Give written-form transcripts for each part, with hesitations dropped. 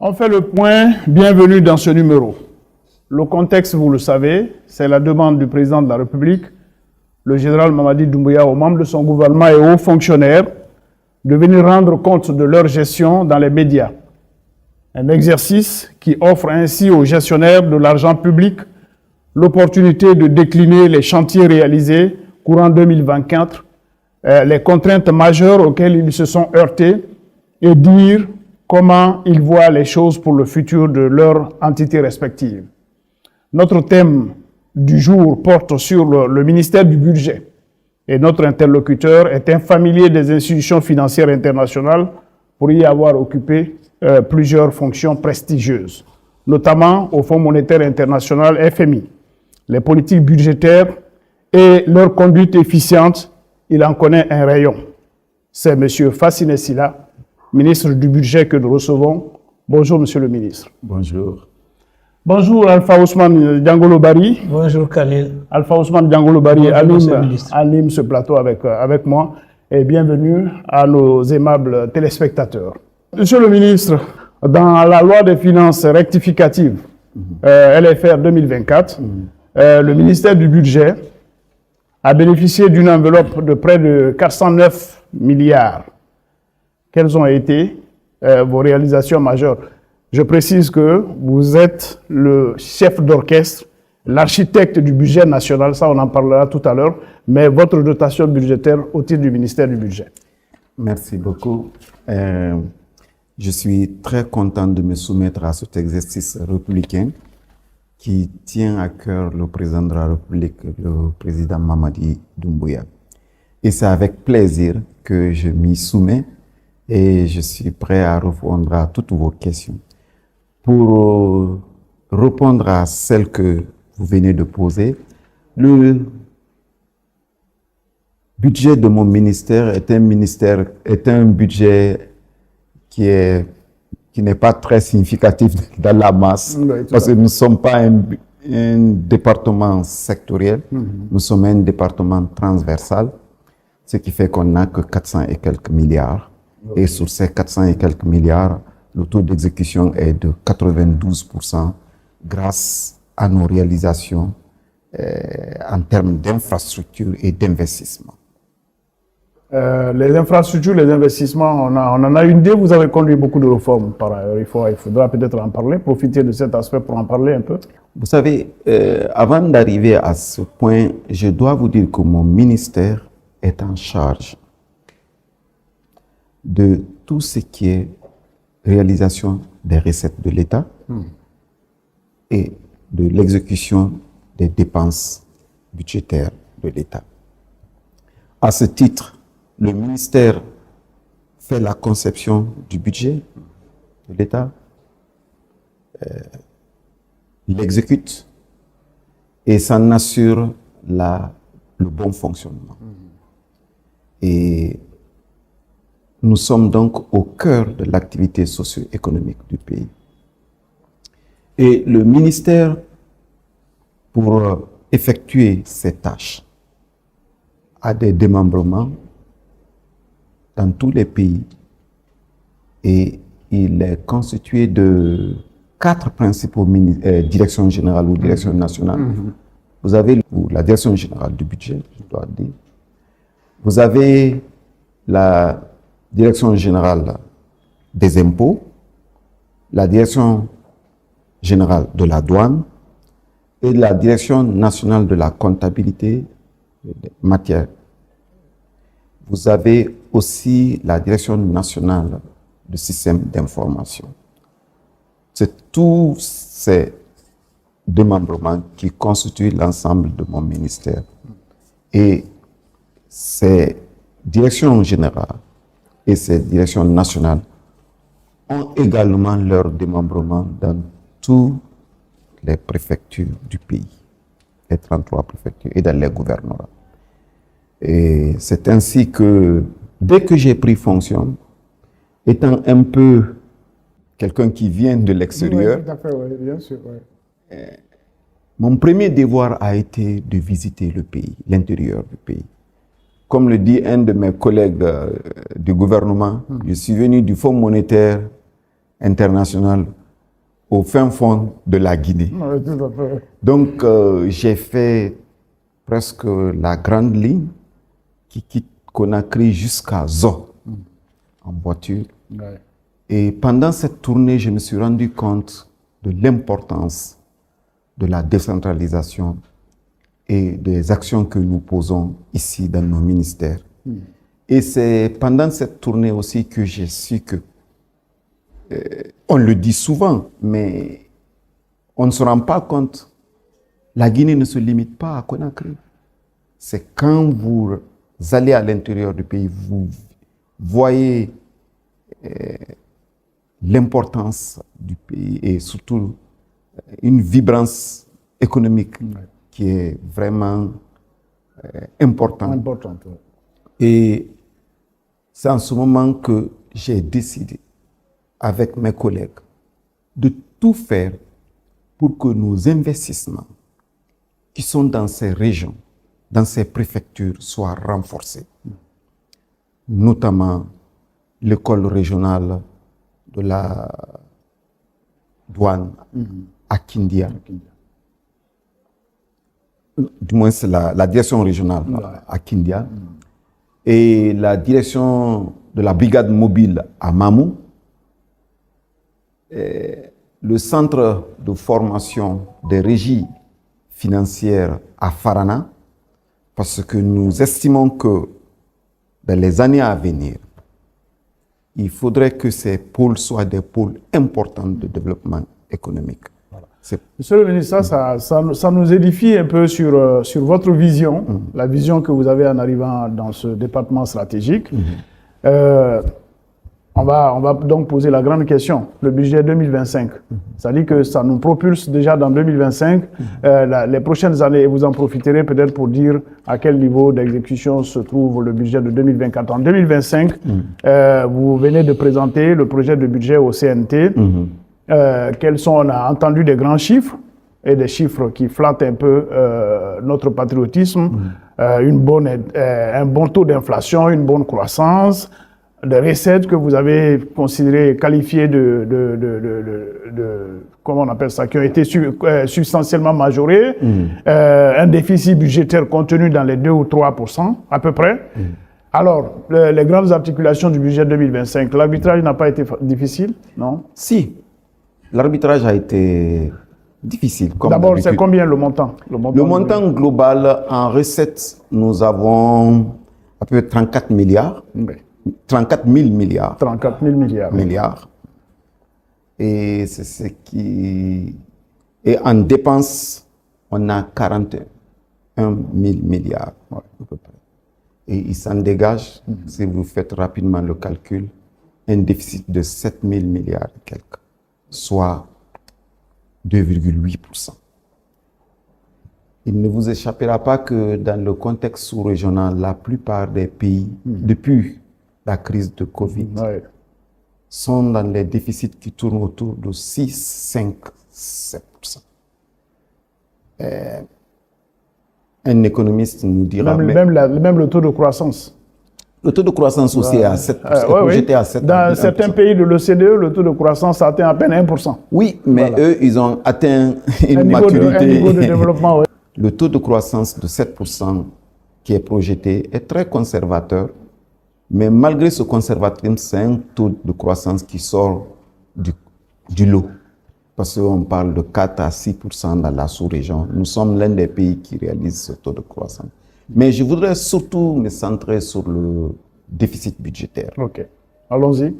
On fait le point, bienvenue dans ce numéro. Le contexte, vous le savez, c'est la demande du président de la République, le général Mamadi Doumbouya, aux membres de son gouvernement et aux fonctionnaires de venir rendre compte de leur gestion dans les médias. Un exercice qui offre ainsi aux gestionnaires de l'argent public l'opportunité de décliner les chantiers réalisés courant 2024, les contraintes majeures auxquelles ils se sont heurtés et dire comment ils voient les choses pour le futur de leur entité respective. Notre thème du jour porte sur le ministère du Budget et notre interlocuteur est un familier des institutions financières internationales pour y avoir occupé plusieurs fonctions prestigieuses, notamment au Fonds monétaire international FMI. Les politiques budgétaires et leur conduite efficiente, il en connaît un rayon. C'est M. Fassine Silla, ministre du Budget, que nous recevons. Bonjour, Monsieur le ministre. Bonjour. Bonjour, Alpha Ousmane Diangolo Bari. Bonjour, Khalil. Alpha Ousmane Diangolo Bari Bonjour, anime ce plateau avec moi. Et bienvenue à nos aimables téléspectateurs. Monsieur le ministre, dans la loi des finances rectificative, LFR 2024, le ministère du Budget a bénéficié d'une enveloppe de près de 409 milliards. Quelles ont été vos réalisations majeures? Je précise que vous êtes le chef d'orchestre, l'architecte du budget national, ça on en parlera tout à l'heure, mais votre dotation budgétaire au titre du ministère du Budget. Merci beaucoup. Je suis très content de me soumettre à cet exercice républicain qui tient à cœur le président de la République, le président Mamadi Doumbouya. Et c'est avec plaisir que je m'y soumets et je suis prêt à répondre à toutes vos questions. Pour répondre à celles que vous venez de poser, le budget de mon ministère est un budget qui n'est pas très significatif dans la masse, parce que nous ne sommes pas un département sectoriel, nous sommes un département transversal, ce qui fait qu'on n'a que 400 et quelques milliards. Et sur ces 400 et quelques milliards, le taux d'exécution est de 92% grâce à nos réalisations en termes d'infrastructures et d'investissements. Les infrastructures, les investissements, on en a une idée. Vous avez conduit beaucoup de réformes par ailleurs. Il faudra peut-être en parler, profiter de cet aspect pour en parler un peu. Vous savez, avant d'arriver à ce point, je dois vous dire que mon ministère est en charge de tout ce qui est réalisation des recettes de l'État et de l'exécution des dépenses budgétaires de l'État. À ce titre, le ministère fait la conception du budget de l'État, l'exécute et s'en assure le bon fonctionnement. Et nous sommes donc au cœur de l'activité socio-économique du pays. Et le ministère, pour effectuer ces tâches, a des démembrements dans tous les pays et il est constitué de 4 principaux directions générales ou directions nationales. Vous avez la direction générale du budget, je dois dire. Vous avez la direction générale des impôts, la direction générale de la douane et la direction nationale de la comptabilité matière. Vous avez aussi la direction nationale du système d'information. C'est tous ces démembrements qui constituent l'ensemble de mon ministère. Et ces directions générales et ces directions nationales ont également leur démembrement dans toutes les préfectures du pays, les 33 préfectures et dans les gouvernements. Et c'est ainsi que, dès que j'ai pris fonction, étant un peu quelqu'un qui vient de l'extérieur, bien sûr, mon premier devoir a été de visiter le pays, l'intérieur du pays. Comme le dit un de mes collègues du gouvernement, je suis venu du Fonds monétaire international au fin fond de la Guinée. Oui, tout à fait. Donc, j'ai fait presque la grande ligne qui quitte Conakry jusqu'à Zo en voiture. Ouais. Et pendant cette tournée, je me suis rendu compte de l'importance de la décentralisation et des actions que nous posons ici dans nos ministères. Et c'est pendant cette tournée aussi que j'ai su que, on le dit souvent, mais on ne se rend pas compte, la Guinée ne se limite pas à Conakry. C'est quand vous allez à l'intérieur du pays, vous voyez l'importance du pays et surtout une vibrance économique qui est vraiment importante. Importante. Ouais. Et c'est en ce moment que j'ai décidé, avec mes collègues, de tout faire pour que nos investissements qui sont dans ces régions, dans ces préfectures, soient renforcés. Notamment l'école régionale de la douane à Kindia. Du moins, c'est la direction régionale à Kindia. Et la direction de la brigade mobile à Mamou. Et le centre de formation des régies financières à Farana, parce que nous estimons que dans les années à venir, il faudrait que ces pôles soient des pôles importants de développement économique. Voilà. Monsieur le ministre, ça nous édifie un peu sur votre vision, la vision que vous avez en arrivant dans ce département stratégique. On va donc poser la grande question, le budget 2025. Ça dit que ça nous propulse déjà dans 2025. Les prochaines années, et vous en profiterez peut-être pour dire à quel niveau d'exécution se trouve le budget de 2024. En 2025, vous venez de présenter le projet de budget au CNT. Quels sont, on a entendu des grands chiffres et des chiffres qui flattent un peu notre patriotisme, un bon taux d'inflation, une bonne croissance, des recettes que vous avez considérées, qualifiées comment on appelle ça, qui ont été substantiellement majorées, un déficit budgétaire contenu dans les 2 ou 3% à peu près. Alors, les grandes articulations du budget 2025, l'arbitrage n'a pas été difficile, non? Si, l'arbitrage a été difficile. D'abord, c'est combien le montant? Le montant global en recettes, nous avons à peu près 34 milliards. Oui. 34 000 milliards. 34 000 milliards. Et c'est ce qui... Et en dépenses, on a 41 000 milliards, à peu près. Et il s'en dégage, si vous faites rapidement le calcul, un déficit de 7 000 milliards et quelques, soit 2,8%. Il ne vous échappera pas que dans le contexte sous-régional, la plupart des pays, depuis la crise de Covid, sont dans les déficits qui tournent autour de 6, 5, 7%. Un économiste nous dira... Même le taux de croissance. Le taux de croissance aussi est à 7%. Projeté à 7%. Dans certains pays de l'OCDE, le taux de croissance atteint à peine 1%. Oui, mais eux, ils ont atteint une maturité. Un niveau de développement, oui. Le taux de croissance de 7% qui est projeté est très conservateur. Mais malgré ce conservatisme, c'est un taux de croissance qui sort du lot. Parce qu'on parle de 4 à 6% dans la sous-région. Nous sommes l'un des pays qui réalise ce taux de croissance. Mais je voudrais surtout me centrer sur le déficit budgétaire. Ok, allons-y.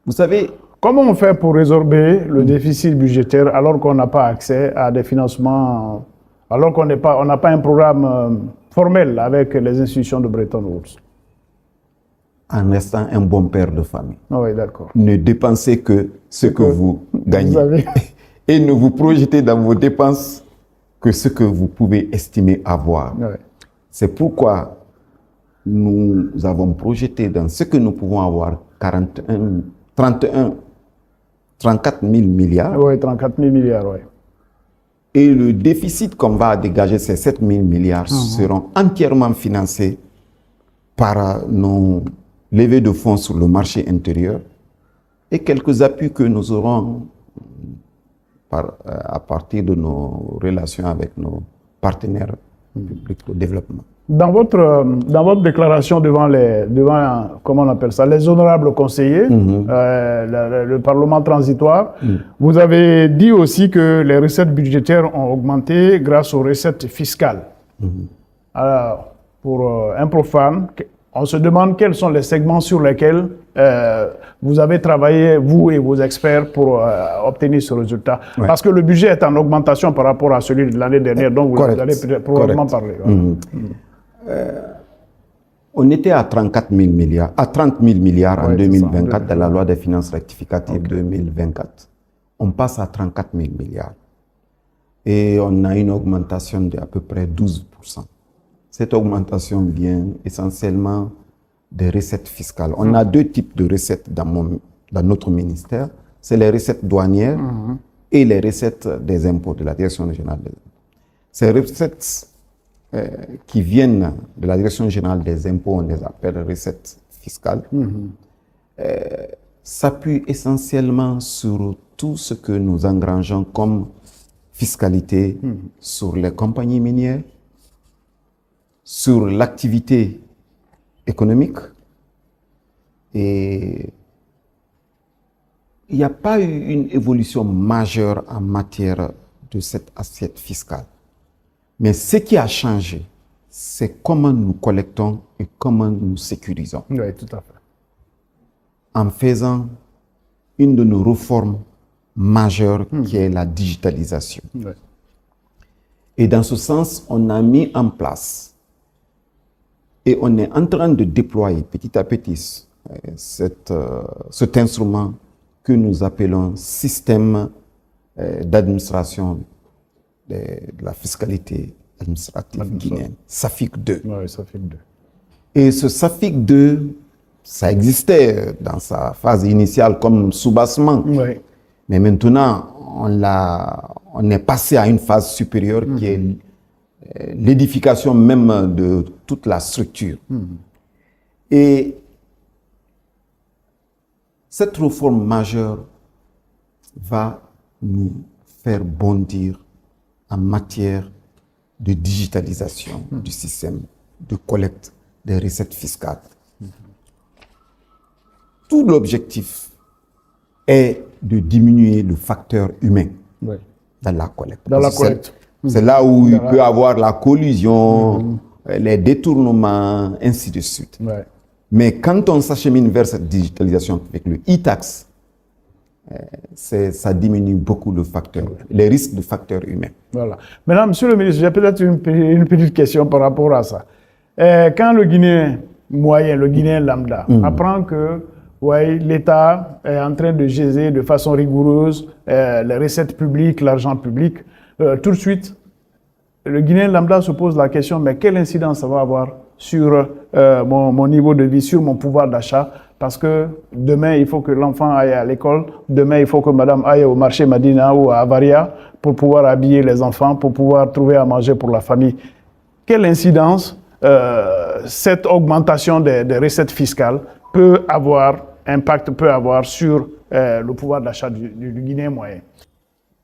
Vous savez... Comment on fait pour résorber le déficit budgétaire alors qu'on n'a pas accès à des financements, alors qu'on n'a pas un programme formel avec les institutions de Bretton Woods? En restant un bon père de famille. Oui, d'accord. Ne dépensez que ce que vous gagnez. Et ne vous projetez dans vos dépenses que ce que vous pouvez estimer avoir. Oui. C'est pourquoi nous avons projeté dans ce que nous pouvons avoir 34 000 milliards. Oui, 34 000 milliards, oui. Et le déficit qu'on va dégager, ces 7 000 milliards, seront entièrement financés par nos levées de fonds sur le marché intérieur et quelques appuis que nous aurons à partir de nos relations avec nos partenaires publics au développement. Dans votre déclaration devant comment on appelle ça, les honorables conseillers, le Parlement transitoire, vous avez dit aussi que les recettes budgétaires ont augmenté grâce aux recettes fiscales. Alors, pour un profane, on se demande quels sont les segments sur lesquels vous avez travaillé, vous et vos experts, pour obtenir ce résultat. Ouais. Parce que le budget est en augmentation par rapport à celui de l'année dernière, dont vous allez probablement parler. On était à 30 000 milliards en 2024 dans la loi des finances rectificatives 2024. On passe à 34 000 milliards. Et on a une augmentation d'à peu près 12%. Cette augmentation vient essentiellement des recettes fiscales. On a deux types de recettes dans notre ministère. C'est les recettes douanières et les recettes des impôts de la Direction générale des impôts. Ces recettes qui viennent de la Direction générale des impôts, on les appelle recettes fiscales, s'appuient essentiellement sur tout ce que nous engrangeons comme fiscalité sur les compagnies minières, sur l'activité économique, et il n'y a pas eu une évolution majeure en matière de cette assiette fiscale. Mais ce qui a changé, c'est comment nous collectons et comment nous sécurisons. Oui, tout à fait. En faisant une de nos réformes majeures qui est la digitalisation. Oui. Et dans ce sens, on a mis en place et on est en train de déployer petit à petit cet instrument que nous appelons système d'administration de la fiscalité administrative guinéenne, SAFIC 2. Oui, SAFIC 2. Et ce SAFIC 2, ça existait dans sa phase initiale comme soubassement. Oui. Mais maintenant, on est passé à une phase supérieure qui est l'édification même de toute la structure. Et cette réforme majeure va nous faire bondir en matière de digitalisation du système de collecte des recettes fiscales. Tout l'objectif est de diminuer le facteur humain dans la collecte. Dans la collecte. C'est là où il peut y avoir la collusion, les détournements, ainsi de suite. Ouais. Mais quand on s'achemine vers cette digitalisation avec le e-tax, ça diminue beaucoup les risques de facteurs humains. Voilà. Maintenant, Monsieur le ministre, j'ai peut-être une petite question par rapport à ça. Quand le Guinéen moyen, le Guinéen lambda, apprend que l'État est en train de gérer de façon rigoureuse les recettes publiques, l'argent public, tout de suite, le Guinéen lambda se pose la question, mais quelle incidence ça va avoir sur mon niveau de vie, sur mon pouvoir d'achat? Parce que demain, il faut que l'enfant aille à l'école, demain, il faut que madame aille au marché Madina ou à Avaria pour pouvoir habiller les enfants, pour pouvoir trouver à manger pour la famille. Quelle incidence cette augmentation des recettes fiscales peut avoir sur le pouvoir d'achat du Guinéen moyen?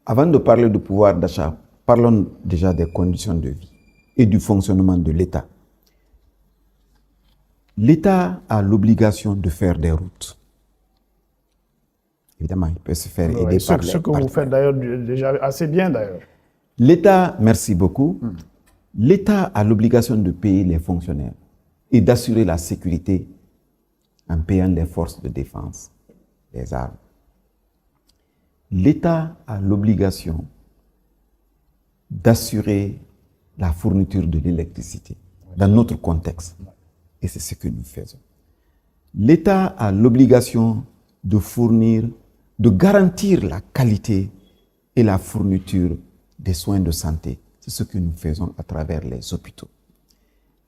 Avant de parler du pouvoir d'achat, parlons déjà des conditions de vie et du fonctionnement de l'État. L'État a l'obligation de faire des routes. Évidemment, il peut se faire aider par ce que vous faites d'ailleurs déjà assez bien d'ailleurs. L'État, merci beaucoup. L'État a l'obligation de payer les fonctionnaires et d'assurer la sécurité en payant les forces de défense, les armes. L'État a l'obligation d'assurer la fourniture de l'électricité dans notre contexte. Et c'est ce que nous faisons. L'État a l'obligation de garantir la qualité et la fourniture des soins de santé. C'est ce que nous faisons à travers les hôpitaux.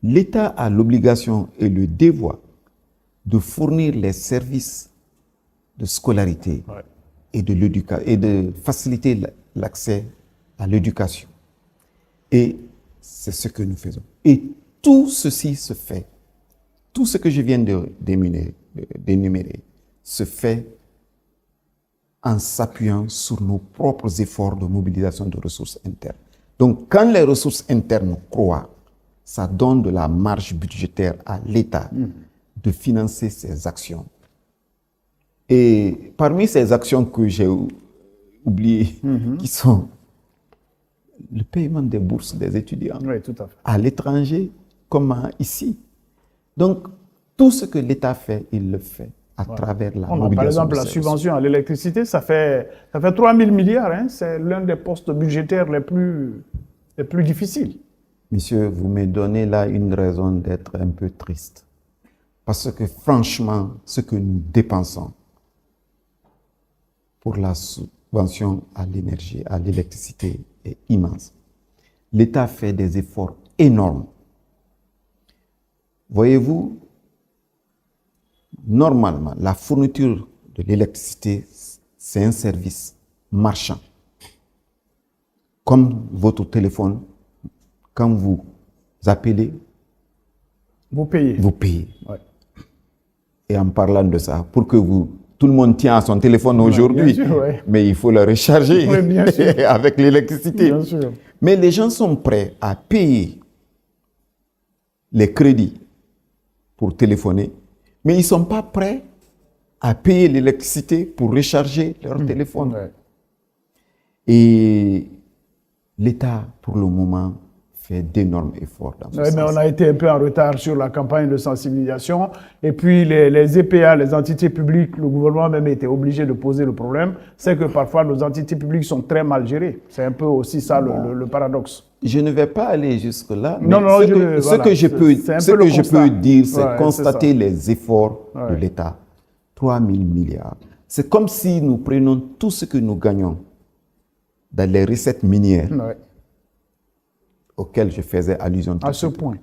L'État a l'obligation et le devoir de fournir les services de scolarité et de faciliter l'accès à l'éducation. Et c'est ce que nous faisons. Et tout ceci se fait, tout ce que je viens d'énumérer se fait en s'appuyant sur nos propres efforts de mobilisation de ressources internes. Donc, quand les ressources internes croient, ça donne de la marge budgétaire à l'État de financer ses actions. Et parmi ces actions que j'ai oubliées, qui sont le paiement des bourses des étudiants Oui, tout à fait. à l'étranger comme ici. Donc, tout ce que l'État fait, il le fait à travers la mobilisation. Par exemple, de la ses subvention à l'électricité, ça fait 3 000 milliards. Hein. C'est l'un des postes budgétaires les plus difficiles. Monsieur, vous me donnez là une raison d'être un peu triste. Parce que franchement, ce que nous dépensons pour la subvention à l'énergie, à l'électricité est immense. L'État fait des efforts énormes. Voyez-vous, normalement, la fourniture de l'électricité, c'est un service marchand. Comme votre téléphone, quand vous appelez, vous payez. Vous payez. Ouais. Et en parlant de ça, pour que tout le monde tient à son téléphone aujourd'hui, mais il faut le recharger avec l'électricité. Mais les gens sont prêts à payer les crédits pour téléphoner, mais ils ne sont pas prêts à payer l'électricité pour recharger leur téléphone. Ouais. Et l'État, pour le moment, fait d'énormes efforts dans ce sens. Mais on a été un peu en retard sur la campagne de sensibilisation. Et puis les EPA, les entités publiques, le gouvernement même était obligé de poser le problème. C'est que parfois nos entités publiques sont très mal gérées. C'est un peu aussi ça le paradoxe. Je ne vais pas aller jusque-là. Mais Non, ce que je peux dire, c'est constater les efforts de l'État. 3 000 milliards. C'est comme si nous prenions tout ce que nous gagnons dans les recettes minières auxquelles je faisais allusion. À ce point.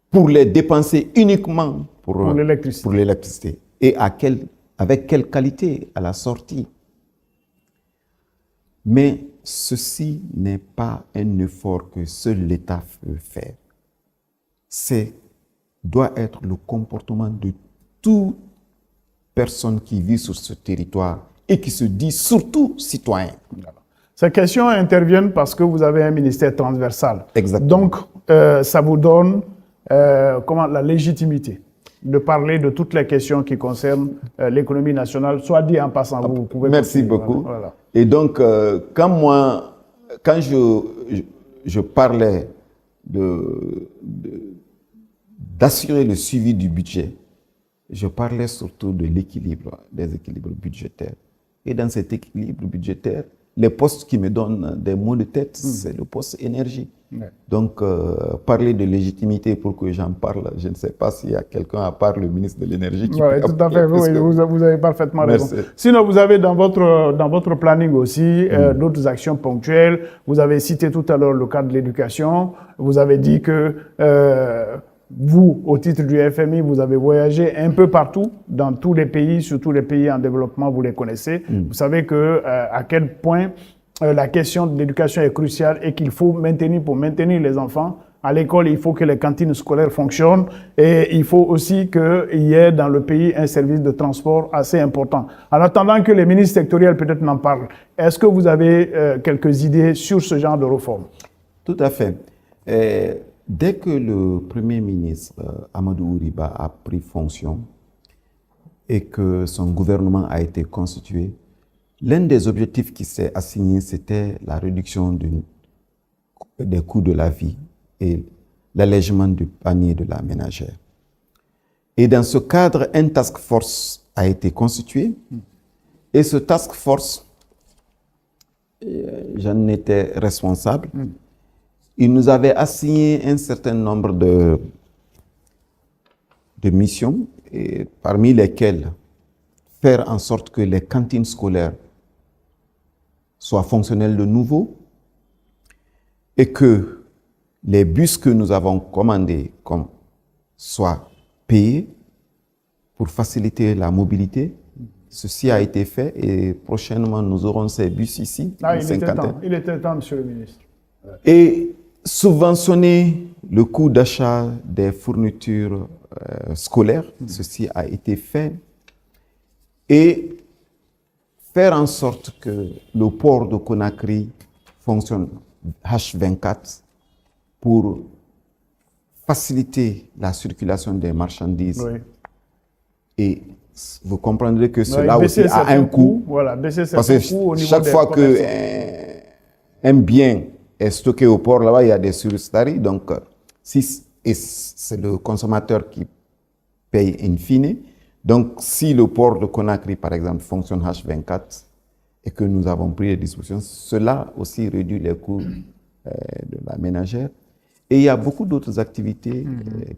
Pour les dépenser uniquement pour l'électricité. Et avec quelle qualité à la sortie. Mais ceci n'est pas un effort que seul l'État peut faire. C'est doit être le comportement de toute personne qui vit sur ce territoire et qui se dit surtout citoyen. Ces questions interviennent parce que vous avez un ministère transversal. Exactement. Donc, ça vous donne la légitimité de parler de toutes les questions qui concernent l'économie nationale. Soit dit en passant, vous pouvez... Merci beaucoup. Voilà. Et donc, quand je parlais d'assurer le suivi du budget, je parlais surtout de l'équilibre, des équilibres budgétaires. Et dans cet équilibre budgétaire, les postes qui me donnent des maux de tête, c'est le poste énergie. Ouais. Donc, parler de légitimité pour que j'en parle, je ne sais pas s'il y a quelqu'un à part le ministre de l'énergie qui peut... tout à fait, vous avez parfaitement raison. Sinon, vous avez dans votre planning aussi d'autres actions ponctuelles. Vous avez cité tout à l'heure le cadre de l'éducation. Vous avez dit que vous, au titre du FMI, vous avez voyagé un peu partout, dans tous les pays, surtout les pays en développement, vous les connaissez. Vous savez à quel point la question de l'éducation est cruciale et qu'il faut pour maintenir les enfants à l'école, il faut que les cantines scolaires fonctionnent et il faut aussi qu'il y ait dans le pays un service de transport assez important. En attendant que les ministres sectoriels peut-être n'en parlent, est-ce que vous avez quelques idées sur ce genre de réforme? Tout à fait. Dès que le Premier ministre Amadou Ouriba a pris fonction et que son gouvernement a été constitué, l'un des objectifs qui s'est assigné, c'était la réduction des coûts de la vie et l'allègement du panier de la ménagère. Et dans ce cadre, un task force a été constitué et ce task force, j'en étais responsable. Il nous avait assigné un certain nombre de missions, et parmi lesquelles faire en sorte que les cantines scolaires soient fonctionnelles de nouveau et que les bus que nous avons commandés soient payés pour faciliter la mobilité. Ceci a été fait et prochainement nous aurons ces bus ici. Il était temps, Monsieur le ministre. Et subventionner le coût d'achat des fournitures scolaires, ceci a été fait. Et faire en sorte que le port de Conakry fonctionne H24 pour faciliter la circulation des marchandises. Oui. Et vous comprendrez que Ouais, cela aussi baisser a un certains coût. Voilà, baisser Parce certains que coûts au niveau chaque des fois commerçants. qu'un bien est stocké au port, là-bas, il y a des surstaries. Donc, et c'est le consommateur qui paye in fine. Donc, si le port de Conakry, par exemple, fonctionne H24 et que nous avons pris les dispositions, cela aussi réduit les coûts de la ménagère. Et il y a beaucoup d'autres activités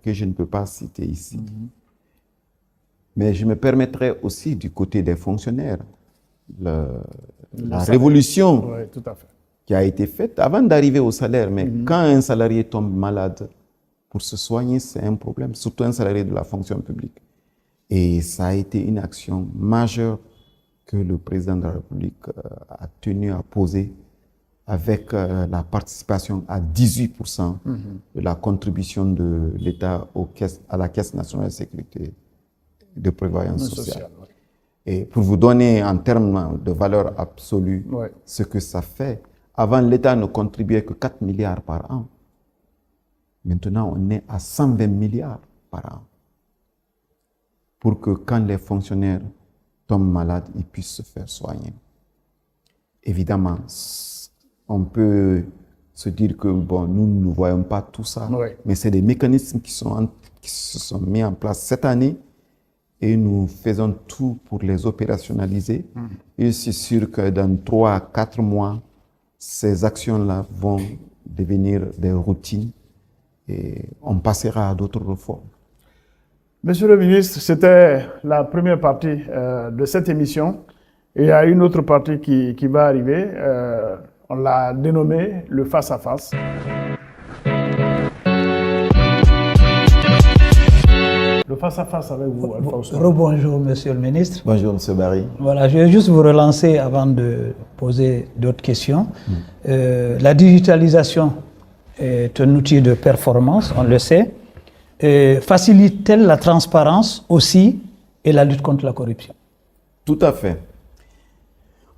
que je ne peux pas citer ici. Mais je me permettrai aussi du côté des fonctionnaires, la révolution Oui, tout à fait. qui a été faite avant d'arriver au salaire. Mais quand un salarié tombe malade, pour se soigner, c'est un problème, surtout un salarié de la fonction publique. Et ça a été une action majeure que le président de la République a tenu à poser avec la participation à 18% de la contribution de l'État à la Caisse nationale de sécurité de prévoyance sociale. Ouais. Et pour vous donner en termes de valeur absolue ce que ça fait, avant l'État ne contribuait que 4 milliards par an. Maintenant, on est à 120 milliards par an. Pour que quand les fonctionnaires tombent malades, ils puissent se faire soigner. Évidemment, on peut se dire que bon, nous ne voyons pas tout ça, mais c'est des mécanismes qui se sont mis en place cette année et nous faisons tout pour les opérationnaliser. Et je suis sûr que dans 3 à 4 mois, ces actions-là vont devenir des routines et on passera à d'autres réformes. Monsieur le ministre, c'était la première partie de cette émission. Et il y a une autre partie qui va arriver. On l'a dénommé le face-à-face. Le face-à-face avec vous, Alpha Ousmane. Rebonjour, monsieur le ministre. Bonjour, monsieur Barry. Voilà, je vais juste vous relancer avant de poser d'autres questions. La digitalisation est un outil de performance, on le sait. Facilite-t-elle la transparence aussi et la lutte contre la corruption? Tout à fait.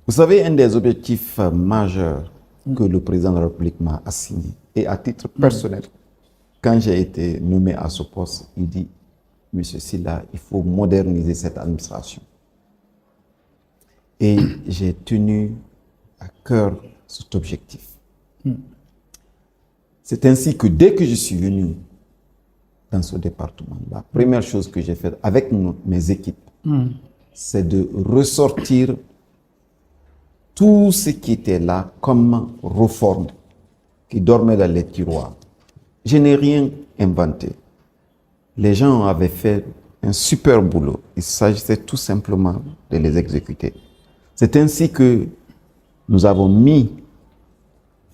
Vous savez, un des objectifs majeurs que le président de la République m'a assigné, et à titre personnel, quand j'ai été nommé à ce poste, il dit, Monsieur Sylla, il faut moderniser cette administration. Et j'ai tenu à cœur cet objectif. C'est ainsi que dès que je suis venu dans ce département, la première chose que j'ai faite avec mes équipes, c'est de ressortir tout ce qui était là comme réforme, qui dormait dans les tiroirs. Je n'ai rien inventé. Les gens avaient fait un super boulot. Il s'agissait tout simplement de les exécuter. C'est ainsi que nous avons mis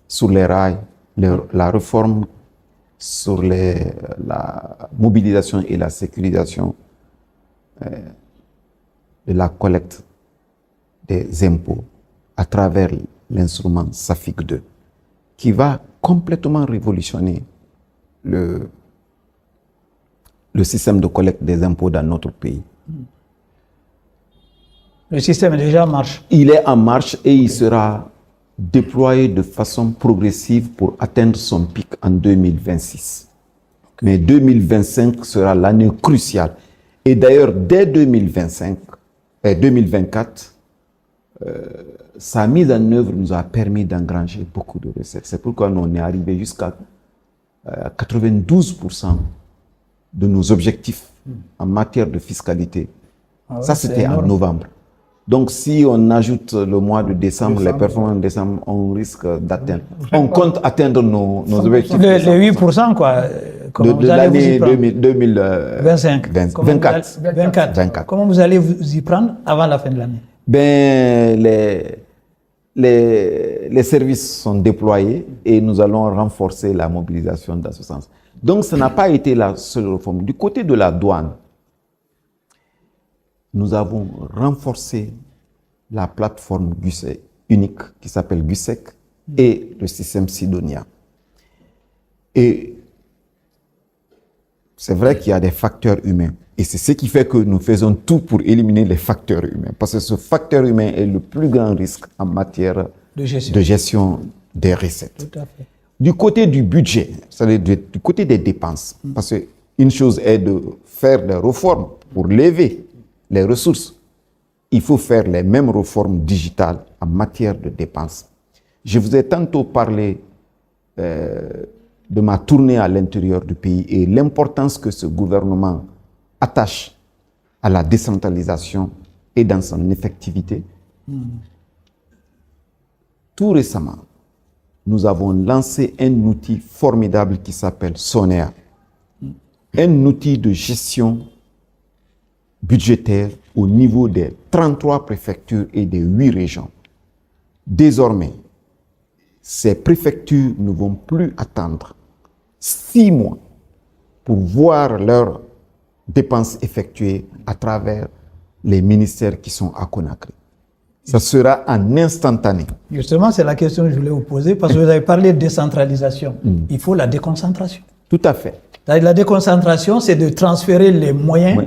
sur les rails la réforme sur la mobilisation et la sécurisation de la collecte des impôts à travers l'instrument SAFIC 2, qui va complètement révolutionner le système de collecte des impôts dans notre pays. Le système est déjà en marche. Il est en marche et il sera déployé de façon progressive pour atteindre son pic en 2026. Mais 2025 sera l'année cruciale. Et d'ailleurs, dès 2024, sa mise en œuvre nous a permis d'engranger beaucoup de recettes. C'est pourquoi on est arrivé jusqu'à 92% de nos objectifs en matière de fiscalité. Ça, c'était en novembre. Donc, si on ajoute le mois de décembre, les performances de décembre, on risque d'atteindre. On compte atteindre nos objectifs. Les 8%, quoi. De l'année 2025. 24. Comment vous allez vous y prendre avant la fin de l'année? Ben, les services sont déployés et nous allons renforcer la mobilisation dans ce sens. Donc, ce n'a pas été la seule réforme. Du côté de la douane, nous avons renforcé la plateforme GUSEC unique qui s'appelle GUSEC et le système Sidonia. Et c'est vrai qu'il y a des facteurs humains. Et c'est ce qui fait que nous faisons tout pour éliminer les facteurs humains. Parce que ce facteur humain est le plus grand risque en matière de gestion des recettes. Tout à fait. Du côté du budget, c'est-à-dire du côté des dépenses, parce qu'une chose est de faire des réformes pour lever les ressources. Il faut faire les mêmes réformes digitales en matière de dépenses. Je vous ai tantôt parlé de ma tournée à l'intérieur du pays et l'importance que ce gouvernement attache à la décentralisation et dans son effectivité. Tout récemment, nous avons lancé un outil formidable qui s'appelle SONEA, un outil de gestion budgétaire au niveau des 33 préfectures et des 8 régions. Désormais, ces préfectures ne vont plus attendre 6 mois pour voir leurs dépenses effectuées à travers les ministères qui sont à Conakry. Ça sera en instantané. Justement, c'est la question que je voulais vous poser, parce que vous avez parlé de décentralisation. Il faut la déconcentration. Tout à fait. La déconcentration, c'est de transférer les moyens. Oui.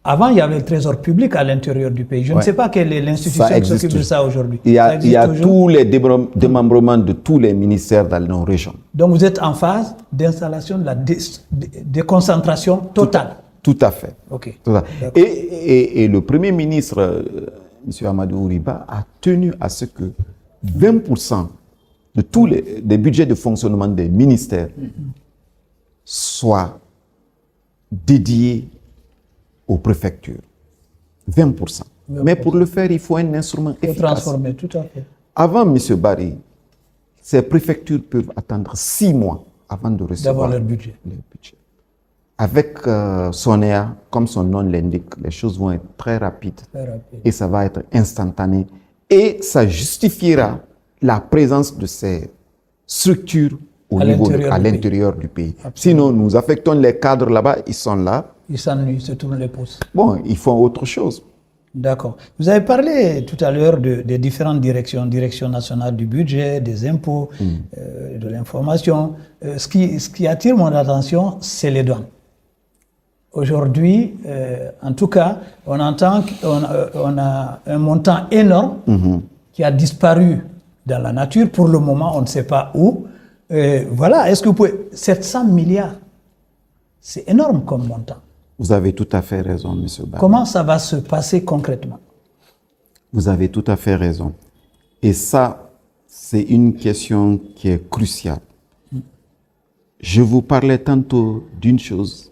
Avant, il y avait le trésor public à l'intérieur du pays. Je ne sais pas quelle est l'institution qui s'occupe de ça aujourd'hui. Il y a tous les démembrements de tous les ministères dans nos régions. Donc vous êtes en phase d'installation de la déconcentration totale. Tout à fait. Ok. Et le Premier ministre, M. Amadou Ouriba, a tenu à ce que 20% de tous les budgets de fonctionnement des ministères soient dédiés aux préfectures. 20%. Mais pour le faire, il faut un instrument efficace. Il faut transformer, tout à fait. Avant M. Barry, ces préfectures peuvent attendre 6 mois avant de recevoir leur budget. Avec SONEA, comme son nom l'indique, les choses vont être très rapides. Et ça va être instantané. Et ça justifiera la présence de ces structures à l'intérieur du pays. Sinon, nous affectons les cadres là-bas, ils sont là. Ils s'ennuient, se tournent les pouces. Bon, ils font autre chose. D'accord. Vous avez parlé tout à l'heure des différentes directions, direction nationale du budget, des impôts, de l'information. Ce qui attire mon attention, c'est les douanes. Aujourd'hui, en tout cas, on entend qu'on a un montant énorme qui a disparu dans la nature. Pour le moment, on ne sait pas où. Voilà, est-ce que vous pouvez... 700 milliards, c'est énorme comme montant. Vous avez tout à fait raison, M. Barry. Comment ça va se passer concrètement? Vous avez tout à fait raison. Et ça, c'est une question qui est cruciale. Je vous parlais tantôt d'une chose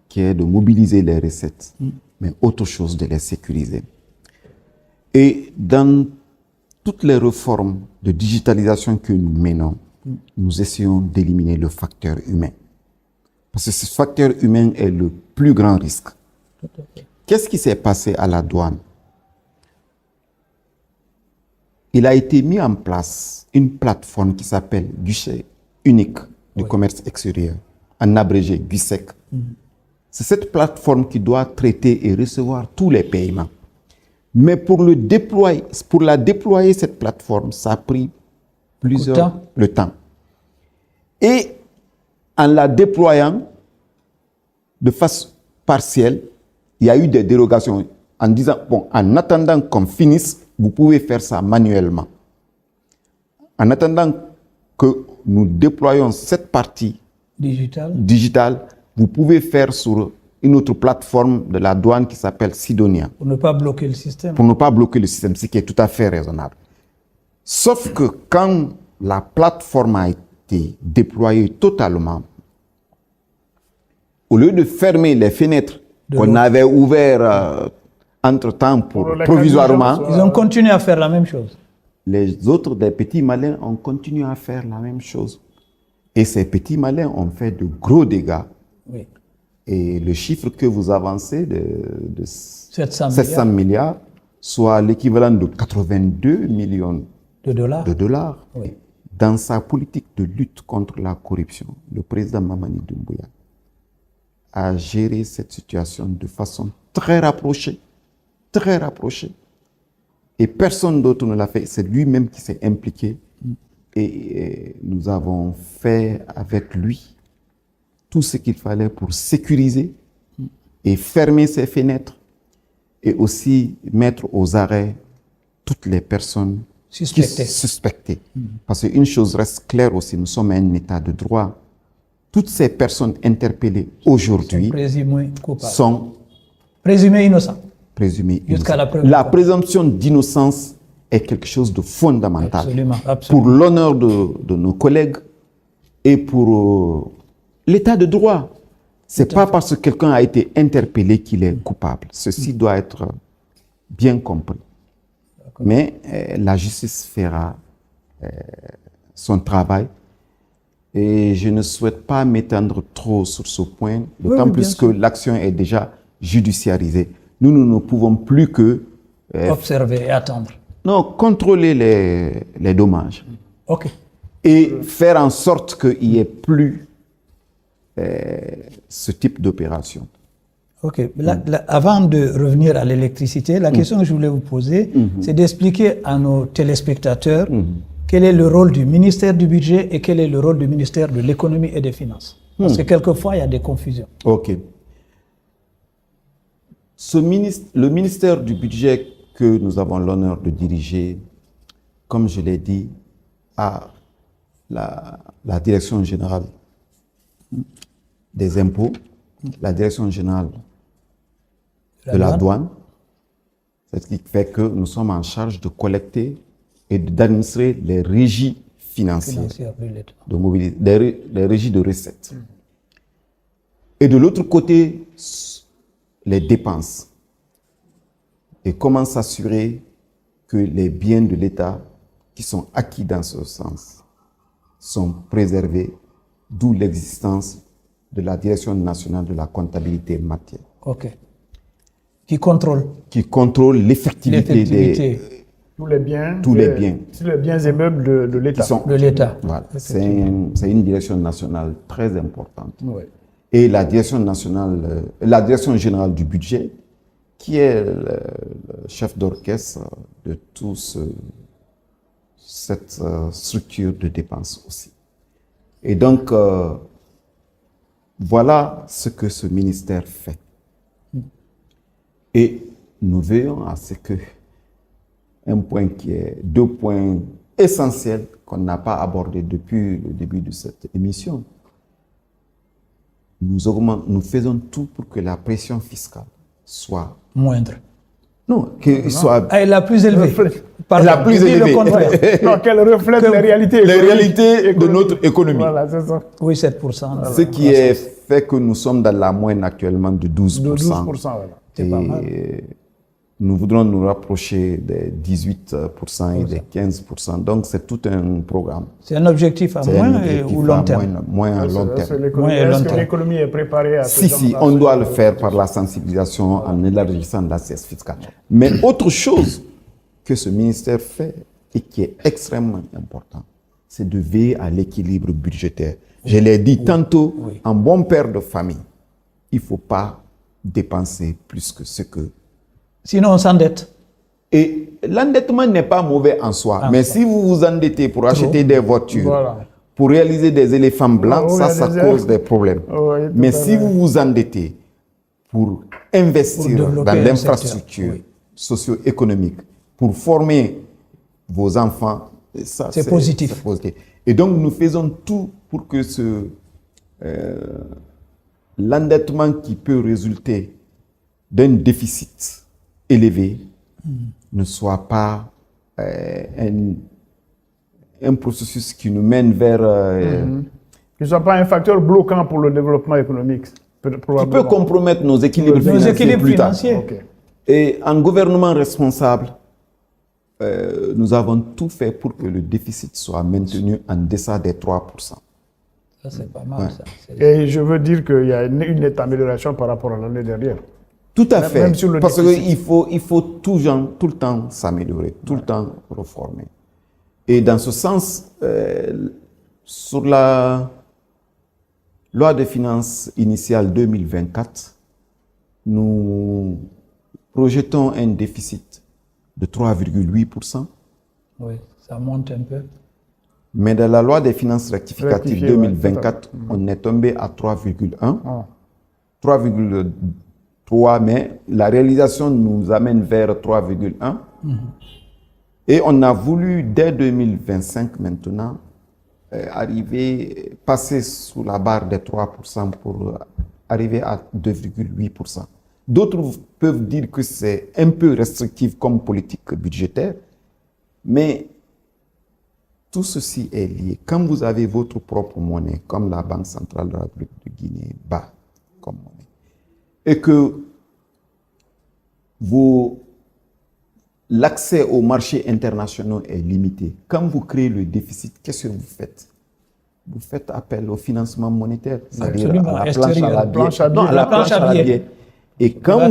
qui est de mobiliser les recettes, mais autre chose de les sécuriser. Et dans toutes les réformes de digitalisation que nous menons, nous essayons d'éliminer le facteur humain. Parce que ce facteur humain est le plus grand risque. Qu'est-ce qui s'est passé à la douane? Il a été mis en place une plateforme qui s'appelle Guichet unique du commerce extérieur, en abrégé GUISEC. C'est cette plateforme qui doit traiter et recevoir tous les paiements. Mais pour la déployer, cette plateforme, ça a pris le temps. Et en la déployant de façon partielle, il y a eu des dérogations en disant, bon, en attendant qu'on finisse, vous pouvez faire ça manuellement. En attendant que nous déployons cette partie digitale, vous pouvez faire sur une autre plateforme de la douane qui s'appelle Sidonia. Pour ne pas bloquer le système. Pour ne pas bloquer le système, ce qui est tout à fait raisonnable. Sauf que quand la plateforme a été déployée totalement, au lieu de fermer les fenêtres qu'on avait ouvertes entre-temps provisoirement, ils ont continué à faire la même chose. Les autres, des petits malins, ont continué à faire la même chose. Et ces petits malins ont fait de gros dégâts. Oui. Et le chiffre que vous avancez de 700 milliards, soit l'équivalent de 82 millions de dollars. Oui. Dans sa politique de lutte contre la corruption, le président Mamadi Doumbouya a géré cette situation de façon très rapprochée. Très rapprochée. Et personne d'autre ne l'a fait. C'est lui-même qui s'est impliqué. Et nous avons fait avec lui tout ce qu'il fallait pour sécuriser et fermer ses fenêtres et aussi mettre aux arrêts toutes les personnes suspectées. Parce qu'une chose reste claire aussi, nous sommes un État de droit. Toutes ces personnes interpellées aujourd'hui sont présumées innocentes. Jusqu'à la preuve. La présomption d'innocence est quelque chose de fondamental. Absolument. Pour l'honneur de nos collègues et pour l'état de droit. Ce n'est pas parce que quelqu'un a été interpellé qu'il est coupable. Ceci doit être bien compris. Mais la justice fera son travail. Et je ne souhaite pas m'étendre trop sur ce point, d'autant plus que l'action est déjà judiciarisée. Nous ne pouvons plus que... observer et attendre. Non, contrôler les dommages. OK. Et faire en sorte qu'il n'y ait plus ce type d'opération. OK. Avant de revenir à l'électricité, la question que je voulais vous poser, c'est d'expliquer à nos téléspectateurs quel est le rôle du ministère du Budget et quel est le rôle du ministère de l'Économie et des Finances. Parce que quelquefois, il y a des confusions. OK. Le ministère du Budget que nous avons l'honneur de diriger, comme je l'ai dit, a la Direction générale des impôts, la Direction générale de la douane, ce qui fait que nous sommes en charge de collecter et d'administrer les régies financières de mobilité, les régies de recettes. Et de l'autre côté, les dépenses. Et comment s'assurer que les biens de l'État qui sont acquis dans ce sens sont préservés, d'où l'existence de la Direction nationale de la comptabilité matière. OK. Qui contrôle l'effectivité des... Tous les biens. Tous les biens. Tous les biens et meubles de l'État. De l'État. Voilà. C'est une direction nationale très importante. Oui. Et la direction nationale, la direction générale du budget, qui est le chef d'orchestre de toute cette structure de dépenses aussi. Et donc, voilà ce que ce ministère fait. Et nous veillons à ce que deux points essentiels qu'on n'a pas abordés depuis le début de cette émission. Nous faisons tout pour que la pression fiscale soit moindre. Non, qu'elle soit la plus élevée. La plus élevée. Non, qu'elle reflète les réalités. Les réalités de notre économie. Voilà, c'est ça. Oui, 7%. Voilà. Ce qui est fait que nous sommes dans la moyenne actuellement de 12%. De 12%, voilà. C'est pas mal. Nous voudrons nous rapprocher des 18% et des 15%. Donc, c'est tout un programme. C'est un objectif à moyen ou long terme? Moyen à long terme. Est-ce que l'économie est préparée à ce Si, on doit le faire par la sensibilisation en élargissant l'assiette fiscale. Mais autre chose que ce ministère fait et qui est extrêmement important, c'est de veiller à l'équilibre budgétaire. Je l'ai dit tantôt, en bon père de famille, il ne faut pas dépenser plus que ce que... Sinon, on s'endette. Et l'endettement n'est pas mauvais en soi. Mais si vous vous endettez pour acheter des voitures, pour réaliser des éléphants blancs, ça cause des problèmes. Mais si vous vous endettez pour investir dans l'infrastructure socio-économique, pour former vos enfants, ça c'est positif. Et donc, nous faisons tout pour que l'endettement qui peut résulter d'un déficit élevé ne soit pas un processus qui nous mène vers... qui ne soit pas un facteur bloquant pour le développement économique. Qui peut compromettre nos équilibres financiers. Okay. Et en gouvernement responsable, nous avons tout fait pour que le déficit soit maintenu en deçà des 3%. Ça, c'est pas mal, ça. Et je veux dire qu'il y a une nette amélioration par rapport à l'année dernière. Tout à fait, parce qu'il faut tout le temps s'améliorer, tout le temps reformer. Et dans ce sens, sur la loi de finances initiale 2024, nous projetons un déficit de 3,8%. Oui, ça monte un peu. Mais dans la loi des finances rectificatives 2024, on est tombé à 3,1%. 3,2% 3, mais la réalisation nous amène vers 3,1. Et on a voulu, dès 2025 maintenant, passer sous la barre des 3% pour arriver à 2,8%. D'autres peuvent dire que c'est un peu restrictif comme politique budgétaire, mais tout ceci est lié. Quand vous avez votre propre monnaie, comme la Banque centrale de la République de Guinée bat comme monnaie, et que l'accès aux marchés internationaux est limité, quand vous créez le déficit, qu'est-ce que vous faites? Vous faites appel au financement monétaire, c'est-à-dire à la planche à la biais. Et quand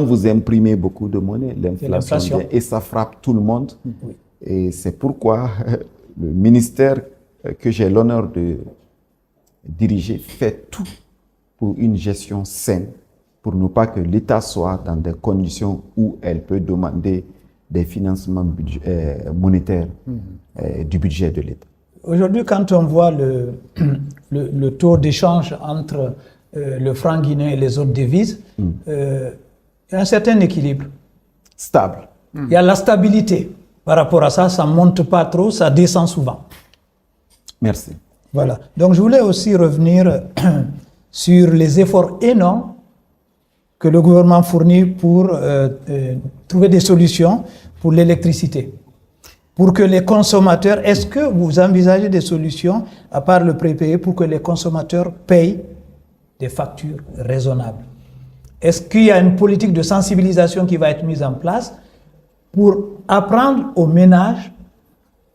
vous imprimez beaucoup de monnaie, l'inflation vient et ça frappe tout le monde. Oui. Et c'est pourquoi le ministère que j'ai l'honneur de diriger fait tout pour une gestion saine, pour ne pas que l'État soit dans des conditions où elle peut demander des financements monétaires du budget de l'État. Aujourd'hui, quand on voit le taux d'échange entre le franc guinéen et les autres devises, il y a un certain équilibre. Stable. Il y a la stabilité. Par rapport à ça, ça ne monte pas trop, ça descend souvent. Merci. Voilà. Donc, je voulais aussi revenir sur les efforts énormes que le gouvernement fournit pour trouver des solutions pour l'électricité. Pour que les consommateurs, est-ce que vous envisagez des solutions, à part le prépayé, pour que les consommateurs payent des factures raisonnables? Est-ce qu'il y a une politique de sensibilisation qui va être mise en place pour apprendre aux ménages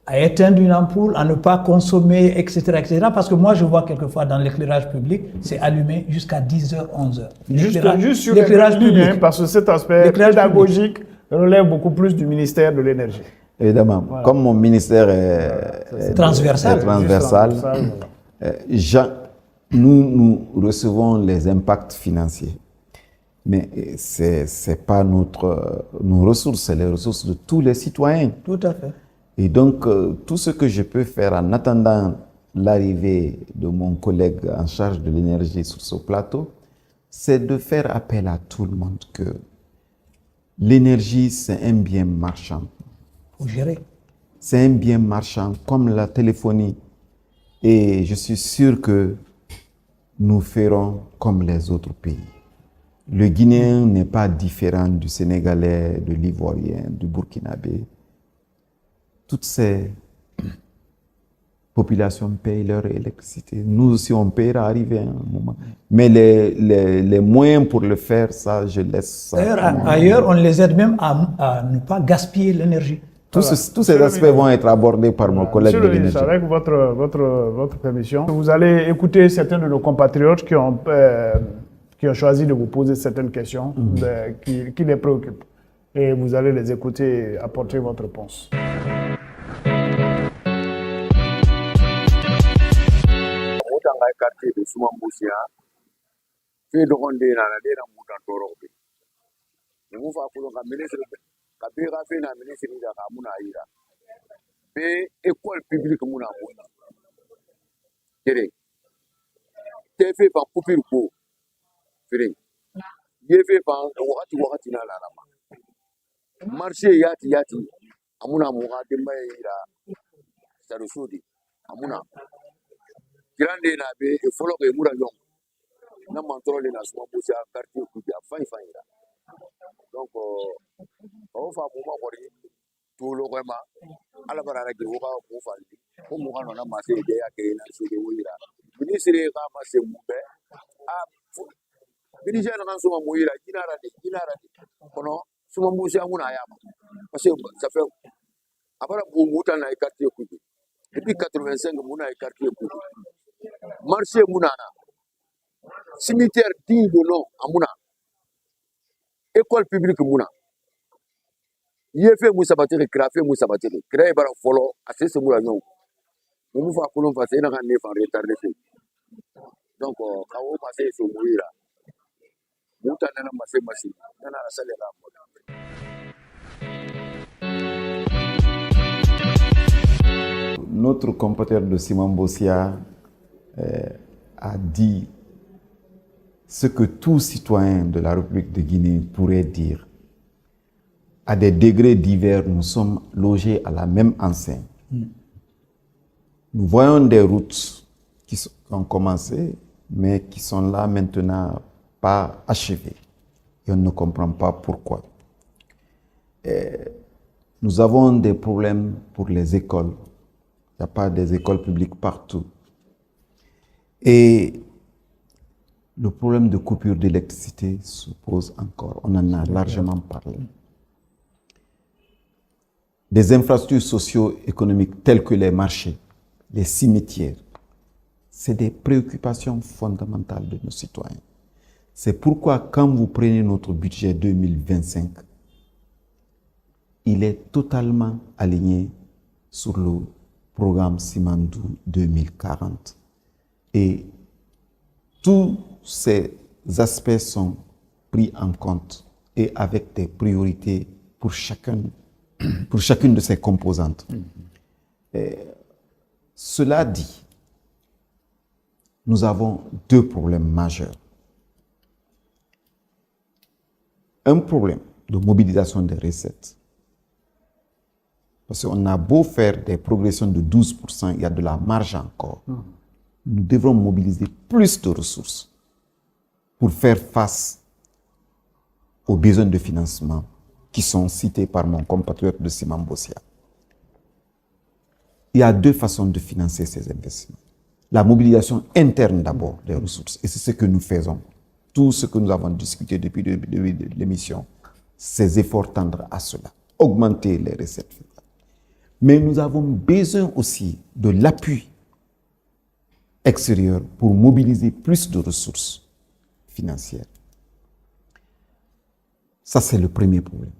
à éteindre une ampoule, à ne pas consommer, etc., etc. Parce que moi, je vois quelquefois dans l'éclairage public, c'est allumé jusqu'à 10h, 11h. Juste sur l'éclairage public, parce que cet aspect pédagogique relève beaucoup plus du ministère de l'Énergie. Évidemment. Voilà. Comme mon ministère est transversal, nous recevons les impacts financiers. Mais ce n'est pas nos ressources, c'est les ressources de tous les citoyens. Tout à fait. Et donc, tout ce que je peux faire en attendant l'arrivée de mon collègue en charge de l'énergie sur ce plateau, c'est de faire appel à tout le monde que l'énergie, c'est un bien marchand. Faut gérer. C'est un bien marchand comme la téléphonie. Et je suis sûr que nous ferons comme les autres pays. Le Guinéen n'est pas différent du Sénégalais, de l'Ivoirien, du Burkinabé. Toutes ces populations payent leur électricité. Nous aussi, on paiera arriver à un moment. Mais les moyens pour le faire, ça, je laisse ça. Ailleurs, on les aide même à ne pas gaspiller l'énergie. Tous ces aspects vont être abordés par mon collègue de l'énergie. Avec votre permission, vous allez écouter certains de nos compatriotes qui ont choisi de vous poser certaines questions qui les préoccupent. Et vous allez les écouter et apporter votre réponse. École publique muna mona tere tefe ban coupure ko fere yefe ban wakati na lama marché yati amuna muga de mayira sarusudi amuna grande na be e folo ke mura yon na mantrole na suma bosia quartier ku dia faira donc on fa mo makori tout le vraiment ala barara ke woka ko falli ko mo hano na mase de ya ke na sede wira ministre ka mase mube a ministre na suma moira kinara de kono suma musia muna ya parce que ça fait abara bo muta na quartier ku depuis 85 muna quartier ku marché muna na cimetière digne de nom amuna école publique muna yefe musabatiri krafe musabatiri kray bara folo asese mura nyon mu fa kulon fa sena kan ne fa retardé donc kawo passé so muira muta na masi na la sale la Notre compatriote de Simon Bossia a dit ce que tout citoyen de la République de Guinée pourrait dire. À des degrés divers, nous sommes logés à la même enseigne. Nous voyons des routes qui ont commencé, mais qui sont là maintenant pas achevées. Et on ne comprend pas pourquoi. Nous avons des problèmes pour les écoles. Il n'y a pas des écoles publiques partout. Et le problème de coupure d'électricité se pose encore. On en a largement parlé. Des infrastructures socio-économiques telles que les marchés, les cimetières, c'est des préoccupations fondamentales de nos citoyens. C'est pourquoi quand vous prenez notre budget 2025, il est totalement aligné sur le programme Simandou 2040. Et tous ces aspects sont pris en compte et avec des priorités pour chacune de ces composantes. Cela dit, nous avons deux problèmes majeurs. Un problème de mobilisation des recettes. Parce qu'on a beau faire des progressions de 12%, il y a de la marge encore. Nous devrons mobiliser plus de ressources pour faire face aux besoins de financement qui sont cités par mon compatriote de Simon Bossia. Il y a deux façons de financer ces investissements. La mobilisation interne d'abord des ressources, et c'est ce que nous faisons. Tout ce que nous avons discuté depuis le début de l'émission, ces efforts tendent à cela, augmenter les recettes. Mais nous avons besoin aussi de l'appui extérieur pour mobiliser plus de ressources financières. Ça, c'est le premier problème.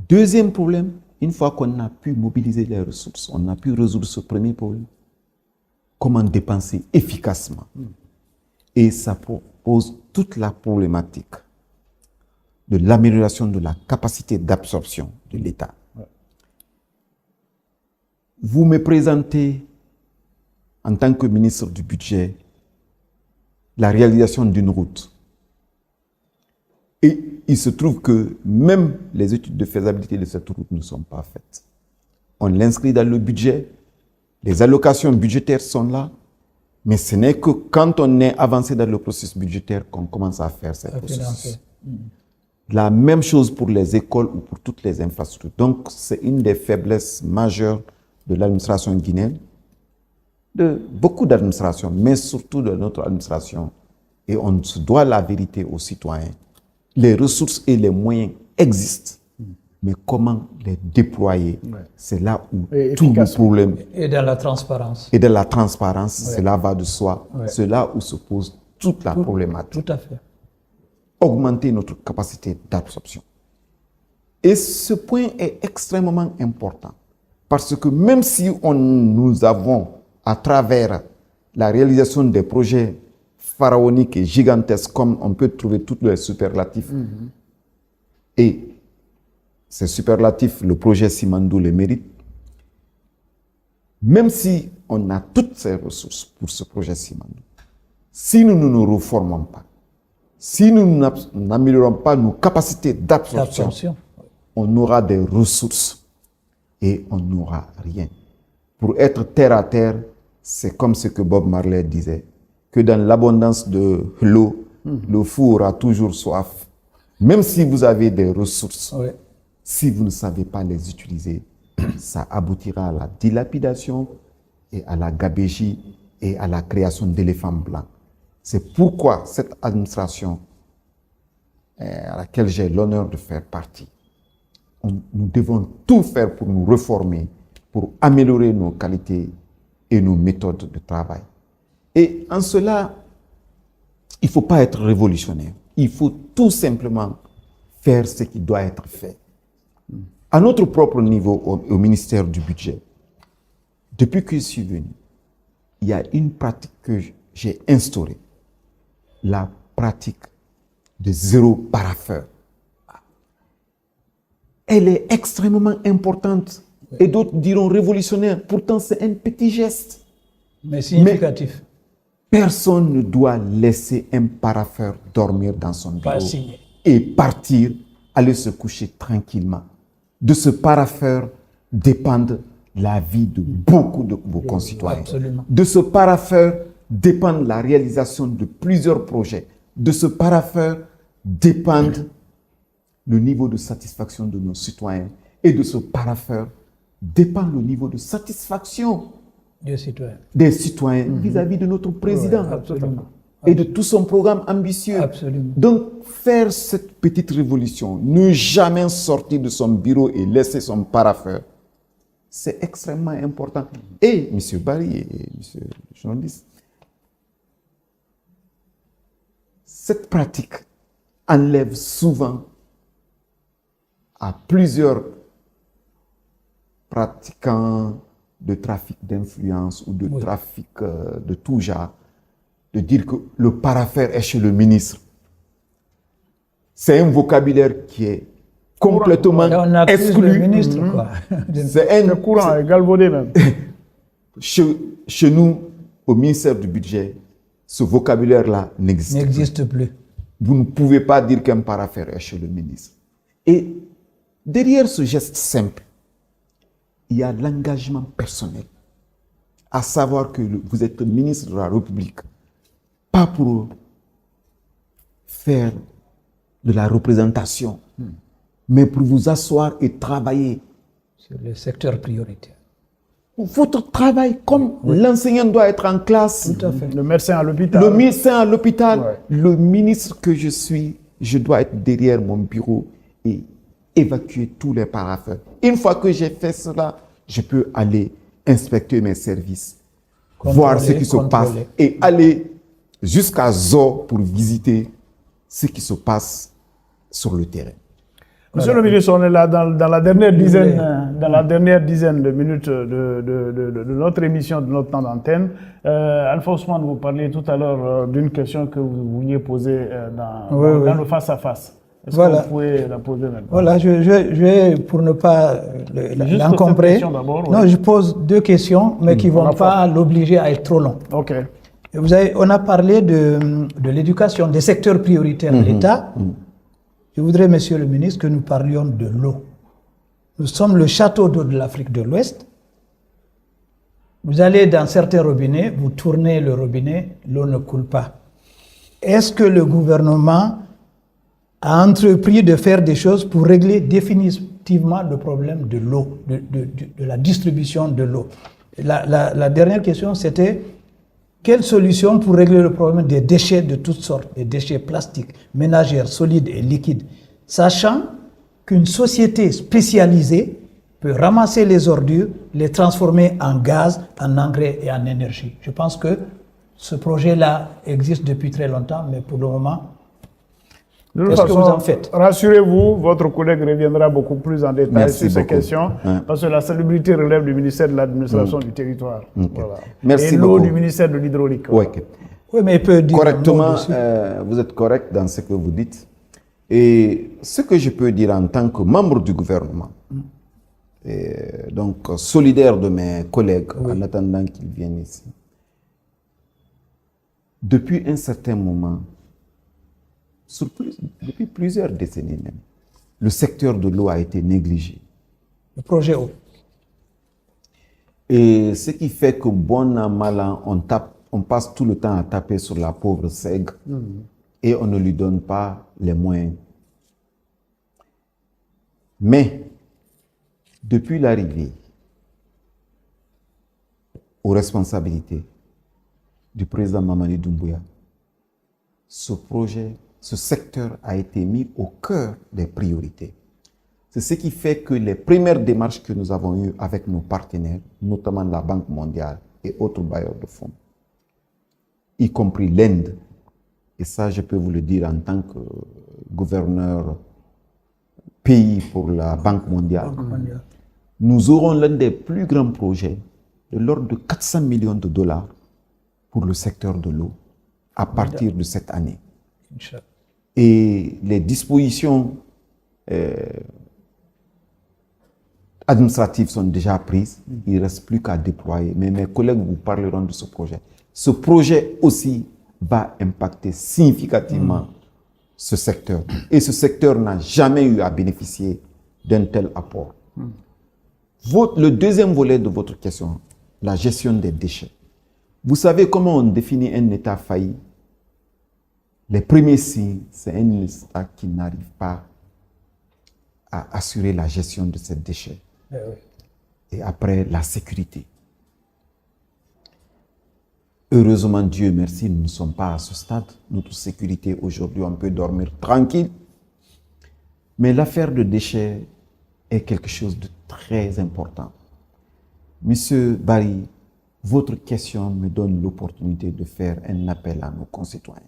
Deuxième problème, une fois qu'on a pu mobiliser les ressources, on a pu résoudre ce premier problème, comment dépenser efficacement. Et ça pose toute la problématique de l'amélioration de la capacité d'absorption de l'État. Vous me présentez, en tant que ministre du Budget, la réalisation d'une route. Et il se trouve que même les études de faisabilité de cette route ne sont pas faites. On l'inscrit dans le budget, les allocations budgétaires sont là, mais ce n'est que quand on est avancé dans le processus budgétaire qu'on commence à faire ces processus. La même chose pour les écoles ou pour toutes les infrastructures. Donc, c'est une des faiblesses majeures de l'administration guinéenne, de beaucoup d'administrations, mais surtout de notre administration. Et on se doit la vérité aux citoyens. Les ressources et les moyens existent, mais comment les déployer, c'est là où tout le problème... Et dans la transparence. Et dans la transparence, cela va de soi. C'est là où se pose toute la problématique. Tout à fait. Augmenter notre capacité d'absorption. Et ce point est extrêmement important. Parce que même si nous avons, à travers la réalisation des projets pharaoniques et gigantesques, comme on peut trouver tous les superlatifs, et ces superlatifs, le projet Simandou les mérite, même si on a toutes ces ressources pour ce projet Simandou, si nous ne nous reformons pas, si nous n'améliorons pas nos capacités d'absorption, on aura des ressources et on n'aura rien. Pour être terre à terre, c'est comme ce que Bob Marley disait, que dans l'abondance de l'eau, le fou aura toujours soif. Même si vous avez des ressources, si vous ne savez pas les utiliser, ça aboutira à la dilapidation et à la gabegie et à la création d'éléphants blancs. C'est pourquoi cette administration à laquelle j'ai l'honneur de faire partie, nous devons tout faire pour nous reformer, pour améliorer nos qualités et nos méthodes de travail. Et en cela, il ne faut pas être révolutionnaire. Il faut tout simplement faire ce qui doit être fait. À notre propre niveau, au ministère du Budget, depuis que je suis venu, il y a une pratique que j'ai instaurée. La pratique de zéro paraffeur. Elle est extrêmement importante. Et d'autres diront révolutionnaire. Pourtant, c'est un petit geste. Mais significatif. Personne ne doit laisser un parapheur dormir dans son bureau Pas signé. et partir, aller se coucher tranquillement. De ce parapheur dépendent la vie de beaucoup de vos concitoyens. Absolument. De ce parapheur dépend la réalisation de plusieurs projets. De ce parapheur dépendent le niveau de satisfaction de nos citoyens. Et de ce parapheur dépend le niveau de satisfaction des citoyens vis-à-vis de notre président. Ouais, absolument. Et de tout son programme ambitieux. Absolument. Donc, faire cette petite révolution, ne jamais sortir de son bureau et laisser son parapheur, c'est extrêmement important. Et, M. Barry et M. le journaliste, cette pratique enlève souvent à plusieurs pratiquants de trafic d'influence ou de trafic de tout genre, de dire que le parapheur est chez le ministre. C'est un vocabulaire qui est complètement exclu. Le ministre, quoi. C'est un courant, est galvaudé même. Chez nous, au ministère du Budget, ce vocabulaire-là n'existe plus. Vous ne pouvez pas dire qu'un parapheur est chez le ministre. Et derrière ce geste simple, il y a l'engagement personnel. À savoir que vous êtes ministre de la République, pas pour faire de la représentation, mais pour vous asseoir et travailler sur le secteur prioritaire. Votre travail, comme l'enseignant doit être en classe, Tout à fait. Le médecin à l'hôpital. le médecin à l'hôpital, Ouais. le ministre que je suis, je dois être derrière mon bureau et évacuer tous les parapheurs. Une fois que j'ai fait cela, je peux aller inspecter mes services, voir ce qui se passe et aller jusqu'à Zo pour visiter ce qui se passe sur le terrain. Monsieur le ministre, on est là dans la dernière dizaine de minutes de notre émission, de notre temps d'antenne. Alpha Ousmane, vous parliez tout à l'heure d'une question que vous vouliez poser dans le face-à-face. Est-ce que vous pouvez la poser maintenant? Voilà, je vais, pour ne pas l'encombrer, je pose deux questions, mais qui ne vont pas l'obliger à être trop long. Ok. On a parlé de l'éducation, des secteurs prioritaires de l'État. Je voudrais, monsieur le ministre, que nous parlions de l'eau. Nous sommes le château d'eau de l'Afrique de l'Ouest. Vous allez dans certains robinets, vous tournez le robinet, l'eau ne coule pas. Est-ce que le gouvernement a entrepris de faire des choses pour régler définitivement le problème de l'eau, de la distribution de l'eau? La dernière question, c'était quelle solution pour régler le problème des déchets de toutes sortes, des déchets plastiques, ménagères, solides et liquides, sachant qu'une société spécialisée peut ramasser les ordures, les transformer en gaz, en engrais et en énergie. Je pense que ce projet-là existe depuis très longtemps, mais pour le moment, qu'est-ce que vous en faites? Rassurez-vous, votre collègue reviendra beaucoup plus en détail sur ces questions, parce que la salubrité relève du ministère de l'administration du territoire. Voilà. Merci et l'eau beaucoup. du ministère de l'hydraulique. Oui, mais il peut dire correctement, vous êtes correct dans ce que vous dites. Et ce que je peux dire en tant que membre du gouvernement, et donc solidaire de mes collègues en attendant qu'ils viennent ici, depuis un certain moment, depuis plusieurs décennies même, le secteur de l'eau a été négligé. le projet eau. Et ce qui fait que bon an, mal an, on passe tout le temps à taper sur la pauvre SEG et on ne lui donne pas les moyens. Mais, depuis l'arrivée aux responsabilités du président Mamadi Doumbouya, ce projet, ce secteur a été mis au cœur des priorités. C'est ce qui fait que les premières démarches que nous avons eues avec nos partenaires, notamment la Banque mondiale et autres bailleurs de fonds, y compris l'Inde, et ça je peux vous le dire en tant que gouverneur pays pour la Banque mondiale, nous aurons l'un des plus grands projets de l'ordre de 400 millions de dollars pour le secteur de l'eau à partir de cette année. Et les dispositions administratives sont déjà prises. Il ne reste plus qu'à déployer. Mais mes collègues vous parleront de ce projet. ce projet aussi va impacter significativement ce secteur. Et ce secteur n'a jamais eu à bénéficier d'un tel apport. Le deuxième volet de votre question, la gestion des déchets. Vous savez comment on définit un État failli? Les premiers signes, c'est un État qui n'arrive pas à assurer la gestion de ces déchets. Et après, la sécurité. Heureusement, Dieu merci, nous ne sommes pas à ce stade. Notre sécurité, aujourd'hui, on peut dormir tranquille. Mais l'affaire de déchets est quelque chose de très important. Monsieur Barry, votre question me donne l'opportunité de faire un appel à nos concitoyens.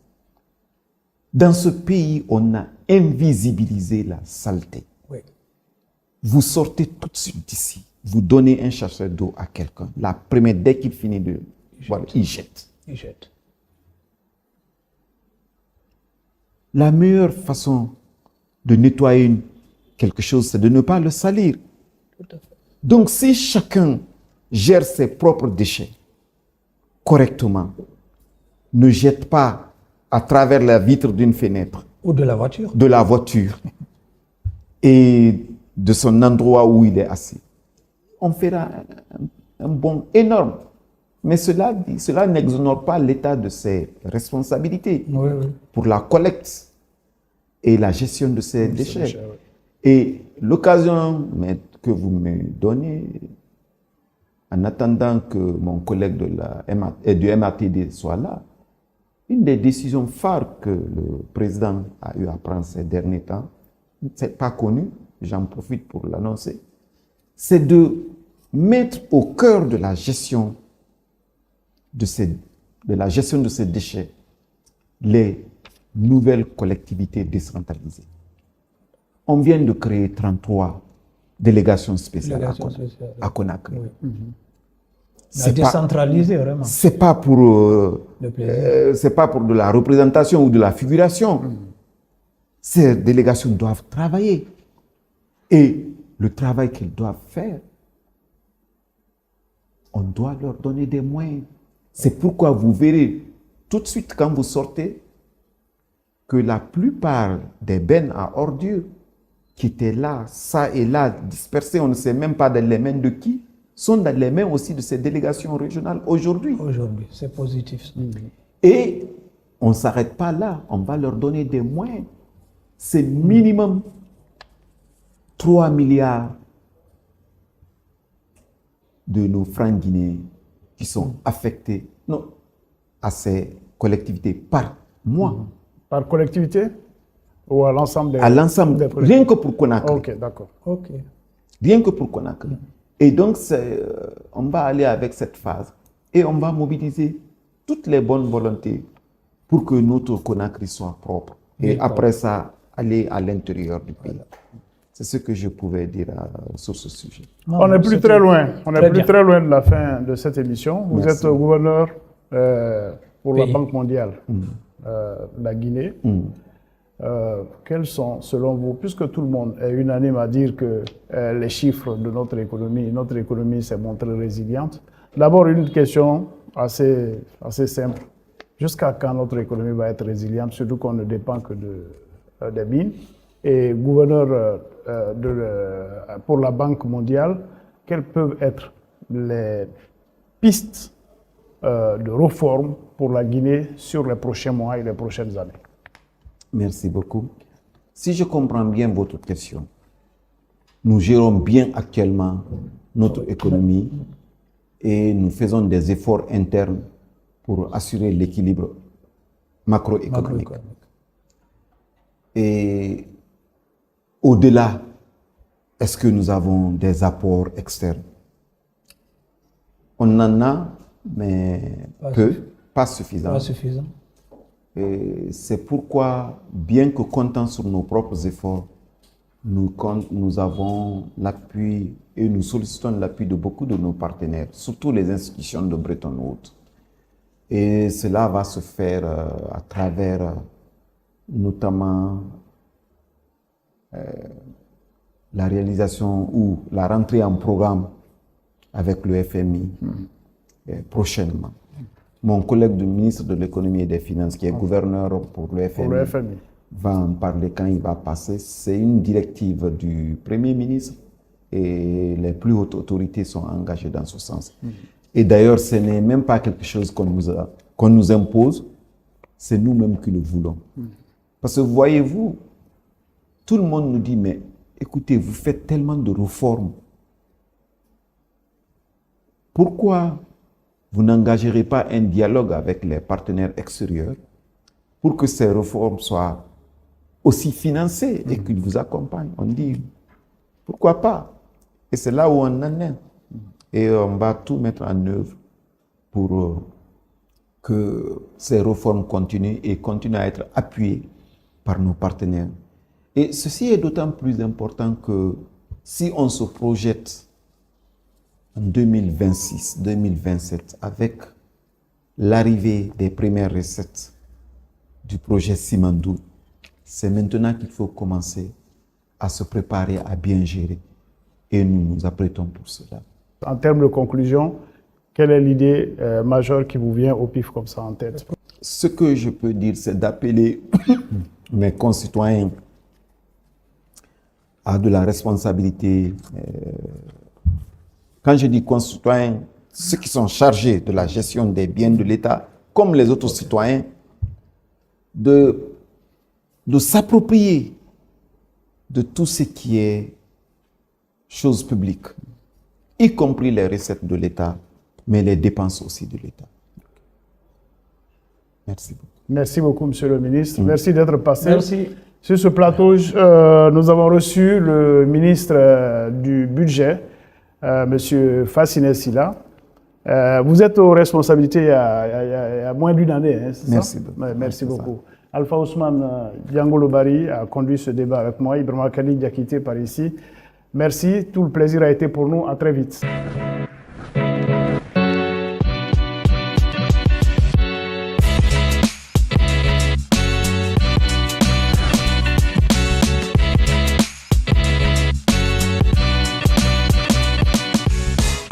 Dans ce pays, on a invisibilisé la saleté. Oui. Vous sortez tout de suite d'ici, vous donnez un chasseur d'eau à quelqu'un. La première, dès qu'il finit de boire, il jette. Il jette. La meilleure façon de nettoyer quelque chose, c'est de ne pas le salir. Tout à fait. Donc, si chacun gère ses propres déchets correctement, ne jette pas à travers la vitre d'une fenêtre, Ou de la voiture. de la voiture et de son endroit où il est assis, on fera un bond énorme. Mais cela n'exonère pas l'État de ses responsabilités Oui, oui. pour la collecte et la gestion de ces déchets. déchets, oui. Et l'occasion que vous me donnez, en attendant que mon collègue du MATD soit là, une des décisions phares que le président a eu à prendre ces derniers temps, c'est pas connu, j'en profite pour l'annoncer, c'est de mettre au cœur de la gestion de ces déchets les nouvelles collectivités décentralisées. On vient de créer 33 délégations spéciales à Conakry. Oui. La décentraliser, vraiment. C'est pas pour c'est pas pour de la représentation ou de la figuration. Ces délégations doivent travailler. Et le travail qu'elles doivent faire, on doit leur donner des moyens. C'est pourquoi vous verrez tout de suite quand vous sortez que la plupart des bennes à ordures qui étaient là, ça et là, dispersées, on ne sait même pas dans les mains de qui, sont dans les mains aussi de ces délégations régionales aujourd'hui. Aujourd'hui, c'est positif. Et on ne s'arrête pas là, on va leur donner des moyens. C'est minimum 3 milliards de nos francs guinéens qui sont affectés à ces collectivités par mois. Par collectivité ou à l'ensemble des... À l'ensemble, rien que pour Conakry. Ok, d'accord. Ok. Rien que pour Conakry. Et donc, on va aller avec cette phase et on va mobiliser toutes les bonnes volontés pour que notre Conakry soit propre. Et après ça, aller à l'intérieur du pays. C'est ce que je pouvais dire sur ce sujet. Non, on n'est plus très loin. On n'est plus très loin de la fin de cette émission. Vous êtes gouverneur pour la Banque mondiale de la Guinée. Quels sont, selon vous, puisque tout le monde est unanime à dire que les chiffres de notre économie s'est montrée résiliente. D'abord, une question assez simple. Jusqu'à quand notre économie va être résiliente, surtout qu'on ne dépend que des mines? Et gouverneur pour la Banque mondiale, quelles peuvent être les pistes de réforme pour la Guinée sur les prochains mois et les prochaines années? Merci beaucoup. Si je comprends bien votre question, nous gérons bien actuellement notre économie et nous faisons des efforts internes pour assurer l'équilibre macroéconomique. Et au-delà, est-ce que nous avons des apports externes? On en a, mais pas suffisant. Pas suffisant. Et c'est pourquoi, bien que comptant sur nos propres efforts, nous avons l'appui et nous sollicitons l'appui de beaucoup de nos partenaires, surtout les institutions de Bretton Woods. Et cela va se faire à travers notamment la réalisation ou la rentrée en programme avec le FMI prochainement. Mon collègue du ministre de l'économie et des finances, qui est gouverneur pour le FMI, va en parler quand il va passer. C'est une directive du Premier ministre et les plus hautes autorités sont engagées dans ce sens. Et d'ailleurs, ce n'est même pas quelque chose qu'on nous impose, c'est nous-mêmes qui le voulons. Parce que voyez-vous, tout le monde nous dit, mais écoutez, vous faites tellement de réformes. Pourquoi vous n'engagerez pas un dialogue avec les partenaires extérieurs pour que ces réformes soient aussi financées et qu'ils vous accompagnent? On dit, pourquoi pas? Et c'est là où on en est. Et on va tout mettre en œuvre pour que ces réformes continuent et continuent à être appuyées par nos partenaires. Et ceci est d'autant plus important que si on se projette en 2026, 2027, avec l'arrivée des premières recettes du projet Simandou, c'est maintenant qu'il faut commencer à se préparer à bien gérer. Et nous nous apprêtons pour cela. En termes de conclusion, quelle est l'idée majeure qui vous vient au pif comme ça en tête? Ce que je peux dire, c'est d'appeler mes concitoyens à de la responsabilité. Quand je dis concitoyens, ceux qui sont chargés de la gestion des biens de l'État, comme les autres citoyens, de s'approprier de tout ce qui est chose publique, y compris les recettes de l'État, mais les dépenses aussi de l'État. Merci beaucoup. Merci beaucoup, Monsieur le ministre. Merci d'être passé. Merci. Sur ce plateau, nous avons reçu le ministre du Budget, Monsieur Fassine Sylla. Vous êtes aux responsabilités il y a moins d'une année, hein, c'est Merci ça? beaucoup. Merci beaucoup. Alpha Ousmane Diangolo Bari a conduit ce débat avec moi. Ibrahima Khalid a quitté par ici. Merci, tout le plaisir a été pour nous. À très vite.